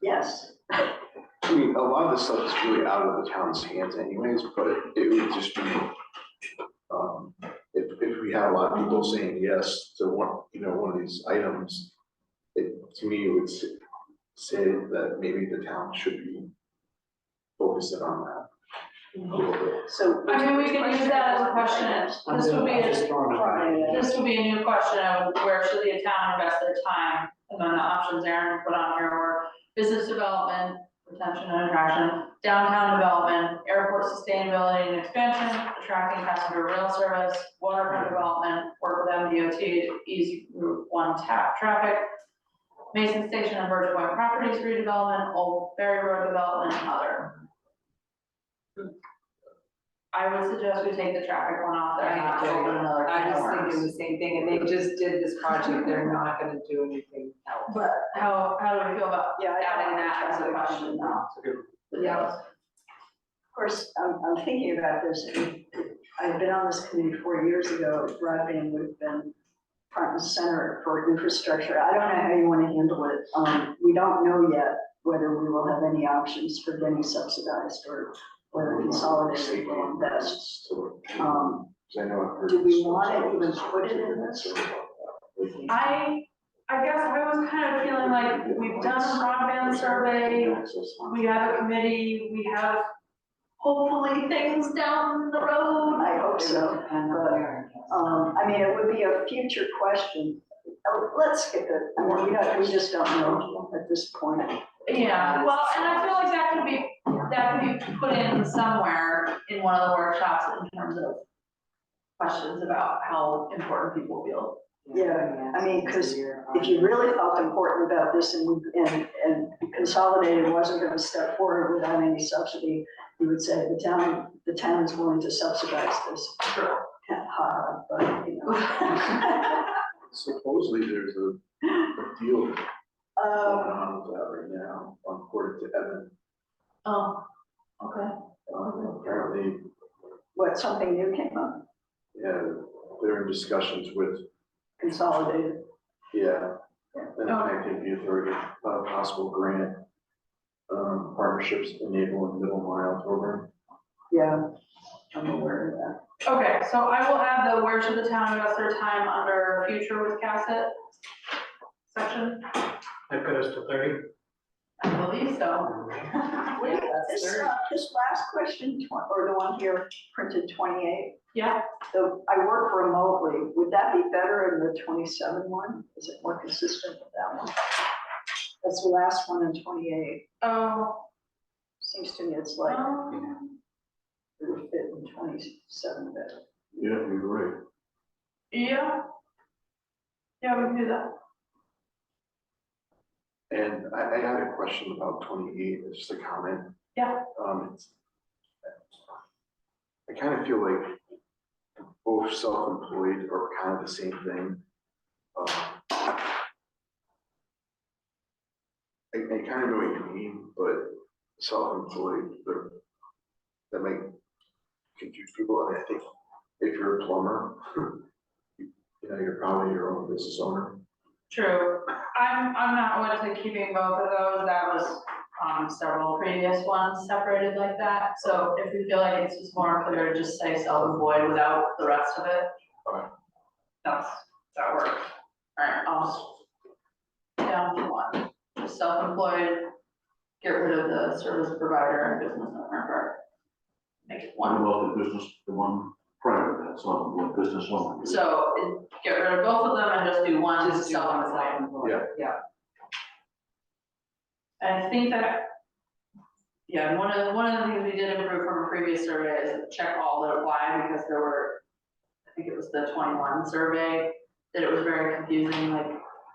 Yes. I mean, a lot of this stuff is really out of the town's hands anyways, but it would just be, if we had a lot of people saying yes to one of these items, to me, it would say that maybe the town should be focusing on that a little bit. So. I mean, we can use that as a question. This would be I'm a, just throwing it out there. this would be a new question of where should the town invest their time? And then the options Aaron put on here were business development, retention and attraction, downtown development, airport sustainability and expansion, attracting passenger rail service, waterfront development, work with MDOT to ease Route 1 traffic, Mason Station and Birch Point Properties redevelopment, Old Ferry Road development, and other. I would suggest we take the traffic one off there, and not open another I can of was worms. thinking the same thing, and they just did this project, they're not gonna do anything else. But how do we feel about Yeah, I adding that as a question now? Yeah. Of course, I'm thinking about this. I've been on this committee 4 years ago. Broadband would have been front and center for infrastructure. I don't know how you want to handle it. We don't know yet whether we will have any options for getting subsidized or whether Consolidated will invest. Um, I know I've heard. Do we want to even put it in this? I guess I was kind of feeling like we've done a broadband survey, we have a committee, we have hopefully things down the road. I hope so. I mean, it would be a future question. Let's skip it. I mean, we just don't know at this point. Yeah, well, and I feel like that could be put in somewhere in one of the workshops in terms of questions about how important people feel. Yeah, I mean, 'cause if you really felt important about this and Consolidated wasn't gonna step forward without any subsidy, you would say the town is willing to subsidize this. Sure. But, you know. Supposedly there's a deal going on with that right now, according to Evan. Oh, okay. Apparently, What, something new came up, yeah, they're in discussions with, Consolidated. yeah, Yeah. and I think the authority, possible grant, partnerships enabling middle mile program. Yeah, I'm aware of that. Okay, so I will add the where should the town invest their time under future with Cassett section. That got us to 30. I believe so. Wait, this last question, or the one here printed 28, Yeah, I work remotely, would that be better in the 27 one? Is it more consistent with that one? That's the last one in 28, oh, seems to me it's like, um, it would fit in 27 better. Yeah, you're right. yeah. Yeah, we can do that. And I had a question about 28, it's just a comment. Yeah. I kind of feel like both self-employed are kind of the same thing. I kind of know what you mean, but self-employed, that might confuse people. And I think if you're a plumber, you know, you're probably your own business owner. True. I'm not one to keeping both of those. That was several previous ones separated like that. So if you feel like it's just more clear to just say self-employed without the rest of it. Okay. That works. All right, I'll down to one. Just self-employed, get rid of the service provider and business owner part. Make it One one. about the business, the one prior to that, so one business owner. So get rid of both of them and just do one Just do one self-employed. self-employed. Yeah. Yeah. And I think that, yeah, one of the things we did improve from a previous survey is check all that apply, because there were, I think it was the 21 survey, that it was very confusing, like,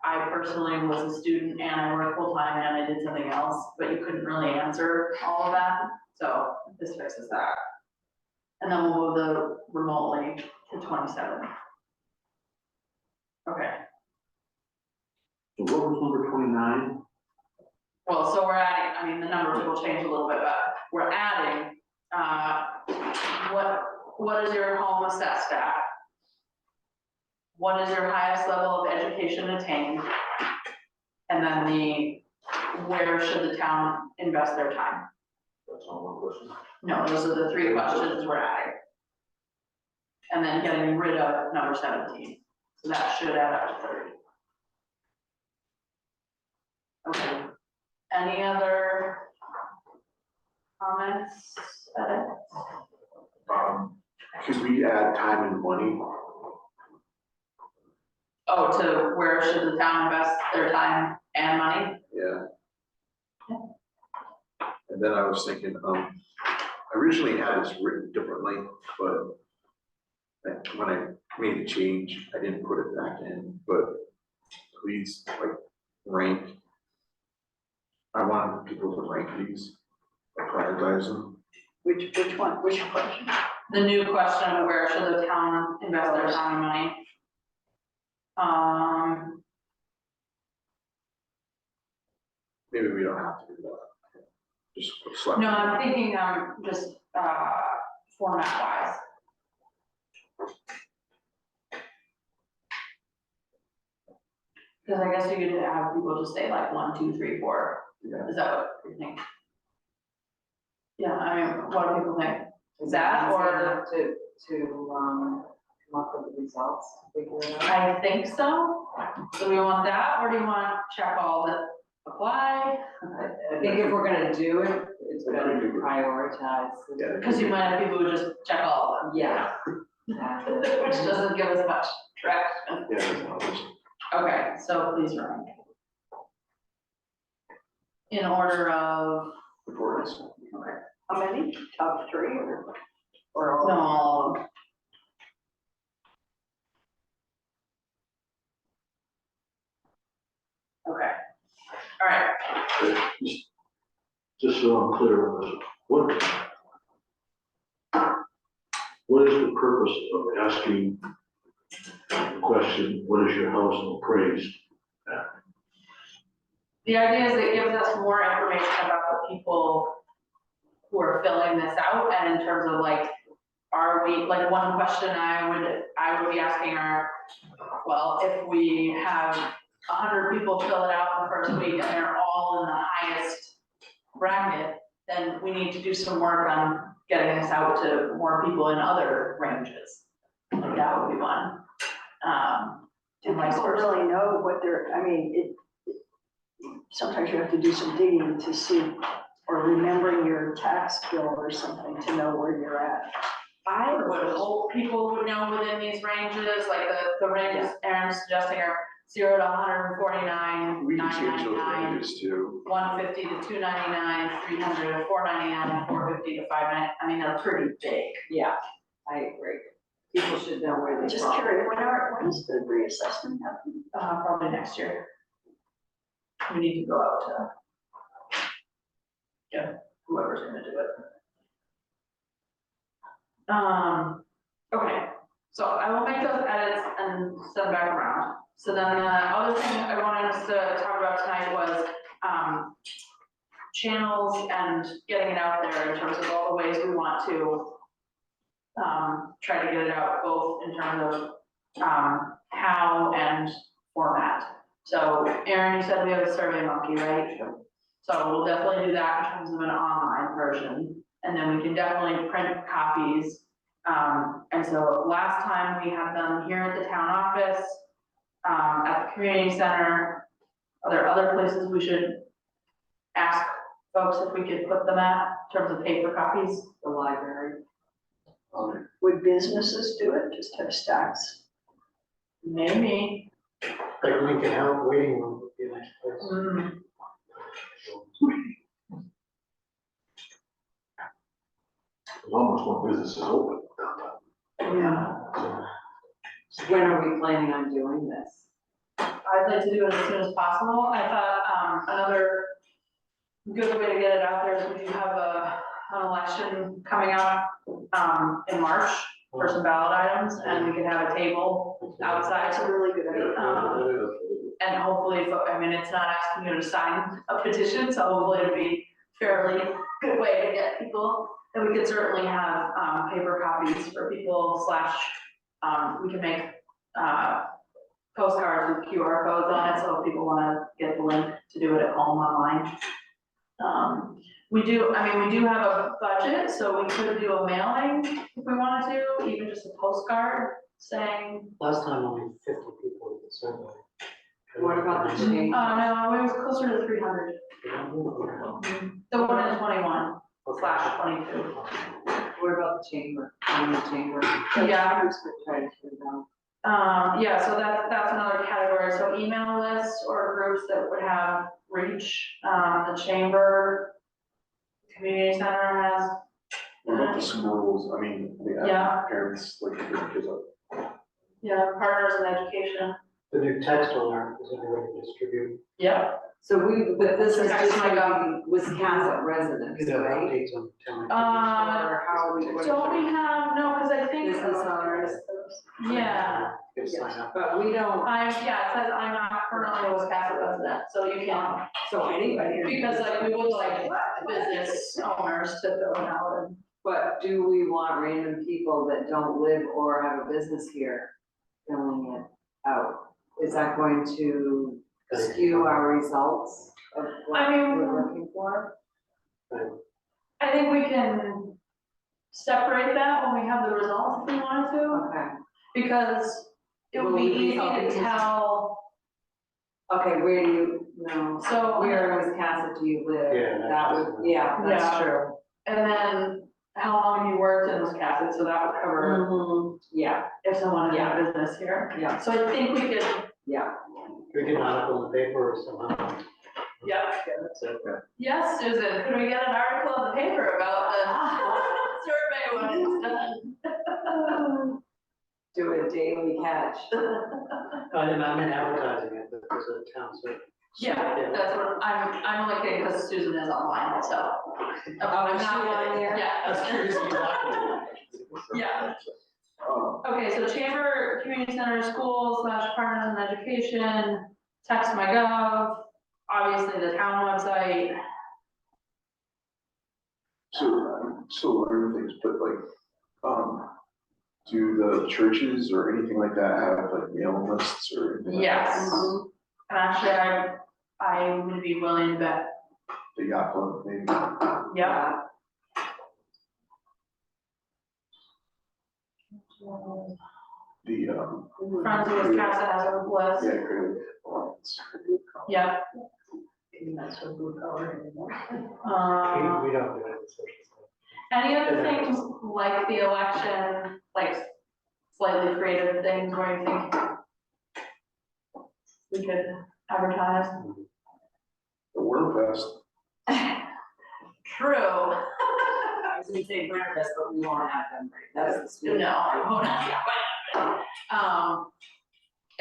I personally was a student and I worked full-time and I did something else, but you couldn't really answer all of that, so this fixes that. And then we'll move the remotely to 27. Okay. So what was number 29? Well, so we're adding, I mean, the numbers will change a little bit, but we're adding, what is your home assessed at? What is your highest level of education attained? And then where should the town invest their time? That's all one question. No, those are the three questions we're adding. And then getting rid of number 17, so that should add up to 30. Okay. Any other comments, edits? Could we add time and money? Oh, to where should the town invest their time and money? Yeah. And then I was thinking, I originally had this written differently, but when I made the change, I didn't put it back in, but please, like, rank. I wanted people to rank these, prioritize them. Which one, which question? The new question of where should the town invest their time and money? Maybe we don't have to do that. Just select. No, I'm thinking, just, format wise. Cause I guess you could have people just say like 1, 2, 3, 4, Yeah. is that what you think? Yeah, I mean, what do people think? Is that or? To come up with the results, figure it out. I think so. Do we want that, or do you want to check all that apply? I think if we're gonna do it, it's better to prioritize. Yeah. Because you might have people who just check all of them. Yeah. Which doesn't give us much traction. Yeah, there's not much. Okay, so please rank. In order of, Importance. How many? Top three or all? no, all of them. just so I'm clear on this, what is the purpose of asking the question, what is your house appraised? The idea is it gives us more information about the people who are filling this out, and in terms of like, are we, like, one question I would be asking are, well, if we have 100 people fill it out the first week and they're all in the highest bracket, then we need to do some work on getting this out to more people in other ranges. Like that would be one. Do And vice people versa. really know what they're, I mean, sometimes you have to do some digging to see, or remembering your tax bill or something to know where you're at. I would hope people would know within these ranges, like the ranges Aaron's suggesting are 0 to 149, We can change those 999, ranges too. 150 to 299, 300 to 499, 450 to 599. I mean, they're pretty big. Yeah, I agree. People should know where they're Just from. curious, when is the reassessment happening? Probably next year. We need to go out to whoever's gonna do it. Okay, so I will make those edits and send back around. So then the other thing I wanted us to talk about tonight was, channels and getting it out there in terms of all the ways we want to, try to get it out, both in terms of, how and format. So Aaron, you said we have a Survey Monkey, right? So we'll definitely do that in terms of an online version, and then we can definitely print copies. And so last time we had them here at the town office, at the community center. Are there other places we should ask folks if we could put them at, in terms of paper copies? The library. Would businesses do it, just have stacks? Maybe. Like Lincoln Health waiting room would be a nice place. Mm. There's almost more businesses open downtown. Yeah. When are we planning on doing this? I'd like to do it as soon as possible. I thought, another good way to get it out there is we do have an election coming up, in March for some ballot items, and we can have a table outside. That's a really good idea. And hopefully, I mean, it's not asking you to sign a petition, so hopefully it'll be fairly good way to get people. And we could certainly have, paper copies for people slash, we can make, postcards with QR codes on it, so if people wanna get the link to do it at home online. We do have a budget, so we could do a mailing if we wanted to, even just a postcard saying, Last time only 50 people did the survey. What about the no, change? it was closer to 300. The one in 21/22. What about the chamber? The chamber. Yeah. Try to get it out. Yeah, so that's another category, so email lists or groups that would have reach, the chamber, community center has. What about the schools? I mean, they have Yeah. parents, like, their kids up. Yeah, partners in education, The new text alert is a way to distribute. yeah, So but this is Text just my like Wisconsin residents, You know, right? updates on town. Or how we, what don't we have, no, cause I think. business owners, Yeah, You can sign up. but we don't, it says I'm not currently a Wisconsin resident, so you can, so anybody. because like we would like business owners to fill it out and. But do we want random people that don't live or have a business here filling it out? Is that going to skew our results of what I mean- we're looking for? I think we can separate that when we have the results if we wanted to, Okay, because it would be Will we be easy to helping? tell, okay, where do you, no, so. where in Wisconsin do you live? Yeah, That would, yeah, Yeah. that's true. And then how long have you worked in Wisconsin, so that would cover Mhm. Yeah, if someone Yeah. had a business here. yeah, So I think we could, yeah. We can article in the paper or somehow. yeah. That's it. Yes, Susan, could we get an article in the paper about the survey when it's done? Do a daily catch. I'm in advertising it, but there's a town, so Yeah, that's what, I'm only kidding because Susan is online, so. I'm is she not on kidding. there? Yeah. Yeah. Okay, so chamber, community center, schools, / partners in education, text my gov, obviously the town website. So, I'm still learning things, but like, do the churches or anything like that have like mailing lists or anything? like that? Yes. And actually, I would be willing to bet, The yacht club, maybe? yeah. The, Friends of Wisconsin has a list, yeah, great. Alliance. yeah. That's what blue collar anymore. We don't do it. Any other things like the election, like slightly creative things where you think we could advertise? The Wordfest. True. I was gonna say breakfast, but we won't have them, right? That's the. No, I won't have that.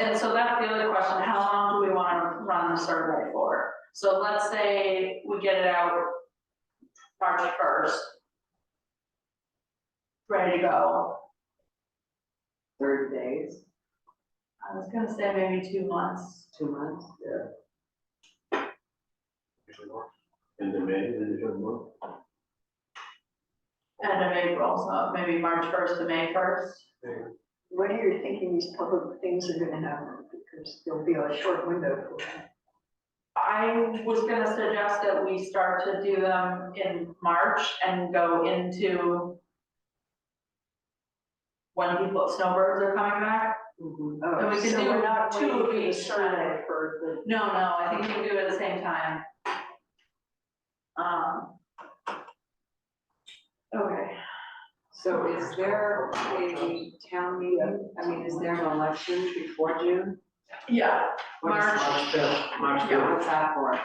And so that's the other question, how long do we wanna run the survey for? So let's say we get it out March 1st. Ready to go. 30 days, I was gonna say maybe 2 months. 2 months. In the May, in the month. End of April, so maybe March 1st to May 1st. When are you thinking these public things are gonna happen? Because there'll be a short window for that. I was gonna suggest that we start to do them in March and go into when snowbirds are coming back. And we can So do we're not 2 waiting of for the each survey for the. No, I think we can do it at the same time. Okay, So is there a town meeting, I mean, is there an election before June? yeah, What is- March. March Yeah. What's that for?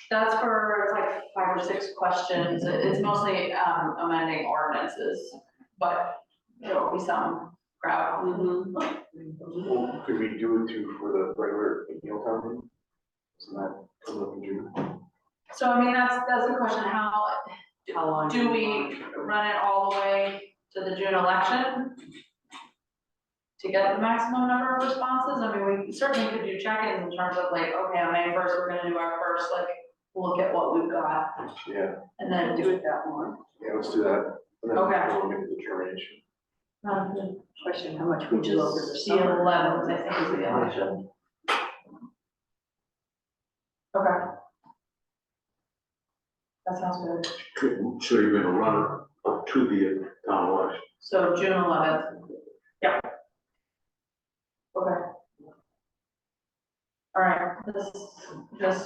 That's for, it's like 5 or 6 questions, it's mostly amending ordinances, but there will be some crowd. Well, could we do it too for the regular annual town meeting? Isn't that coming up in June? So I mean, that's the question, how long do we run it all the way to the June election? To get the maximum number of responses, I mean, we certainly could do check-ins in terms of like, okay, on May 1st, we're gonna do our first, like, look at what we've got, Yeah, and then Do it that long. yeah, let's do that. And then Okay. we'll make a determination. Question, how much we which do over the is the summer. 11th, I think, is the election. Okay. That sounds good. So you're gonna run it up to the town election. So June 11th. Yep. Okay. All right, this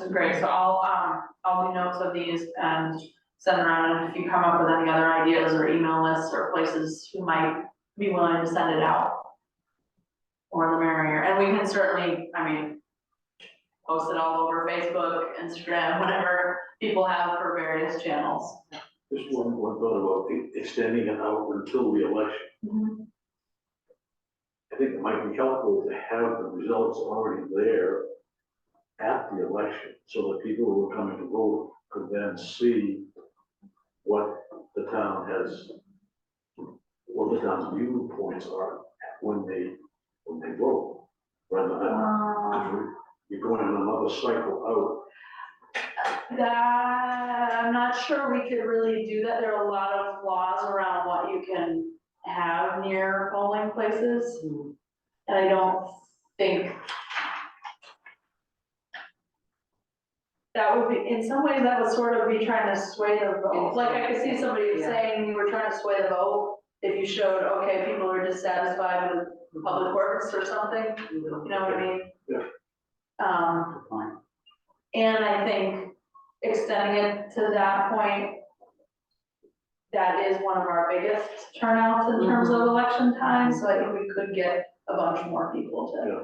is great, so I'll do notes of these and send around, and if you come up with any other ideas or email lists or places who might be willing to send it out, or the merrier, and we can certainly, I mean, post it all over Facebook, Instagram, whatever people have for various channels. Just one thought about extending it out until the election. I think it might be helpful to have the results already there at the election, so that people who are coming to vote could then see what the town has, what the town's viewpoints are when they vote, rather than, because you're going on another cycle out. That, I'm not sure we could really do that, there are a lot of laws around what you can have near polling places. And I don't think that would be, in some ways, that would sort of be trying to sway the vote. Like, I could see somebody Yeah. saying you were trying to sway the vote if you showed, okay, people are dissatisfied with public works or something, you know what I mean? Yeah. And I think extending it to that point, that is one of our biggest turnouts in terms of election time, so I think we could get a bunch more people to Yeah.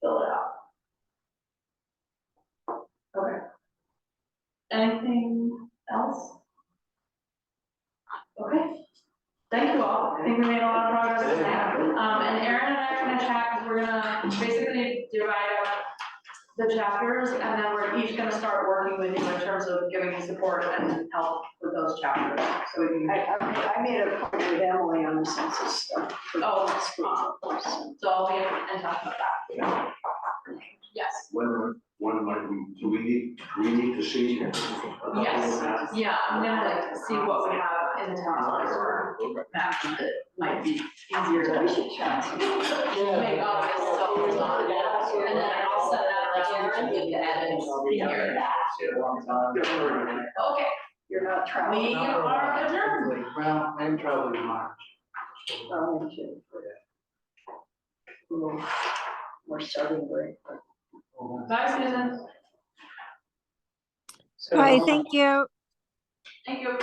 fill it out. Okay. Anything else? Okay, thank you all, I think we made a lot of progress today. And Erin and I are gonna chat, because we're gonna basically divide up the chapters, and then we're each gonna start working with you in terms of giving you support and help with those chapters, so we can. I made a point with Emily on the census stuff. for Oh, school, of course. So I'll be in touch about that. Yes, When might we, do we need to see? yes, yeah, I'm gonna like see what we have in the town map that might be easier to. We should chat. Make all this stuff on, and then I'll send that around with the edits here. Okay, You're not we traveling. are adjourned. Well, I'm traveling in March. Oh, okay. Ooh, we're starting break, but. Bye, Susan. So- Bye, thank you. Thank you.